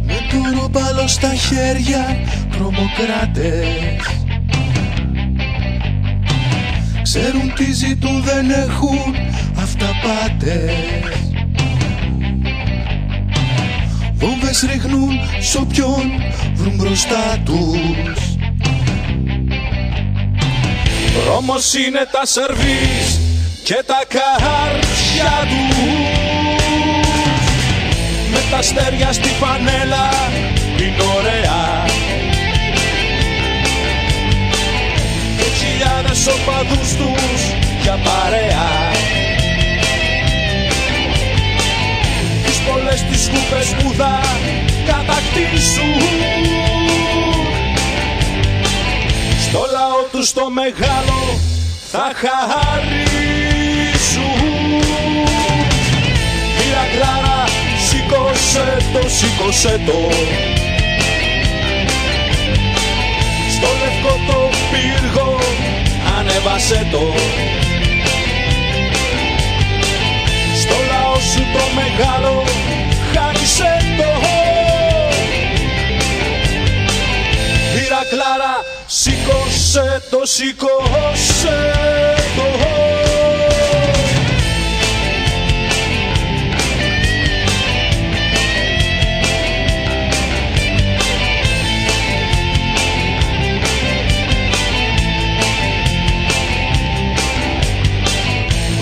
Με το ρόπαλο στα χέρια, τρομοκράτες ξέρουν τι ζητούν, δεν έχουν αυταπάτες. Βόμβες ρίχνουν σ' όποιον βρουν μπροστά τους. Δρόμος είναι τα σερβίς και τα καρδιά τους. Με τα αστέρια στη φανέλα είναι ωραία. Και χιλιάδες οπαδούς τους για παρέα. Τις πολλές τις σκούπες που θα κατακτήσουν. Στο λαό τους το μεγάλο θα χαρίσουν. Μοίρα Κλάρα, σήκωσε το, σήκωσε το. Στο λευκό το πύργο ανέβασε το. Στο λαό σου το μεγάλο χάρισε το. Μοίρα Κλάρα, σήκωσε το, σήκωσε το.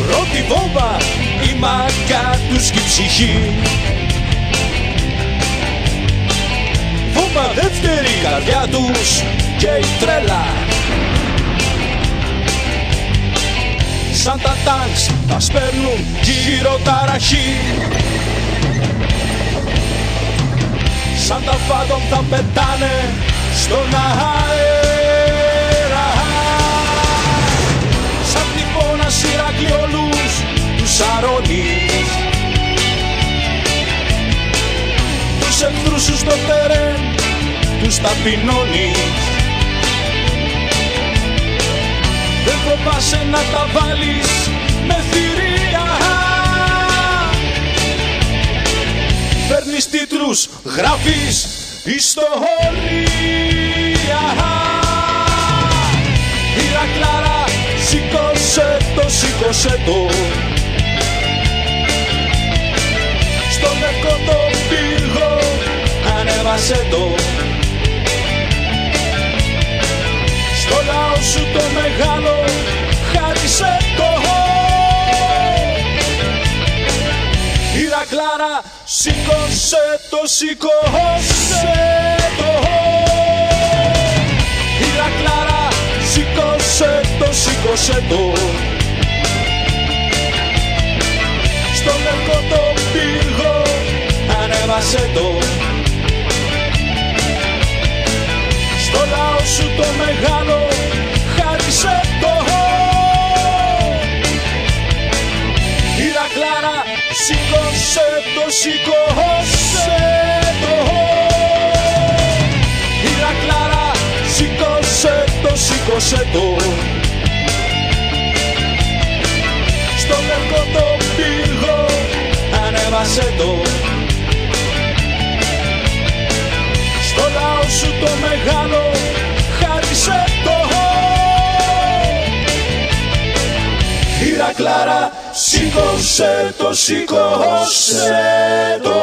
Πρώτη βόμβα, η μάγκα τους και η ψυχή. Βόμβα δεύτερη, η καρδιά τους και η τρέλα. Σαν τα τάγκς τα σπέρνουν γύρω ταραχή. Σαν τα φάντομ τα πετάνε στον αέρα. Σαν τυπώνα Ηρακλή όλους τους αρώνεις. Τους εχθρούς σου στο τερέν τους ταπεινώνεις. Δεν φοβάσαι να τα βάλεις με θηρία. Φέρνεις τίτλους, γράφεις ιστορία. Μοίρα Κλάρα, σήκωσε το, σήκωσε το. Στο λευκό το πύργο ανέβασε το. Στο λαό σου το μεγάλο χάρισε το. Μοίρα Κλάρα, σήκωσε το, σήκωσε το. Μοίρα Κλάρα, σήκωσε το, σήκωσε το. Στο λευκό το πύργο ανέβασε το. Στο λαό σου το μεγάλο χάρισε το. Μοίρα Κλάρα, σήκωσε το, σήκωσε το. Μοίρα Κλάρα, σήκωσε το, σήκωσε το. Στο λευκό το πύργο ανέβασε το. Στο λαό σου το μεγάλο χάρισε το. Μοίρα Κλάρα, σήκωσε το, σήκωσε το.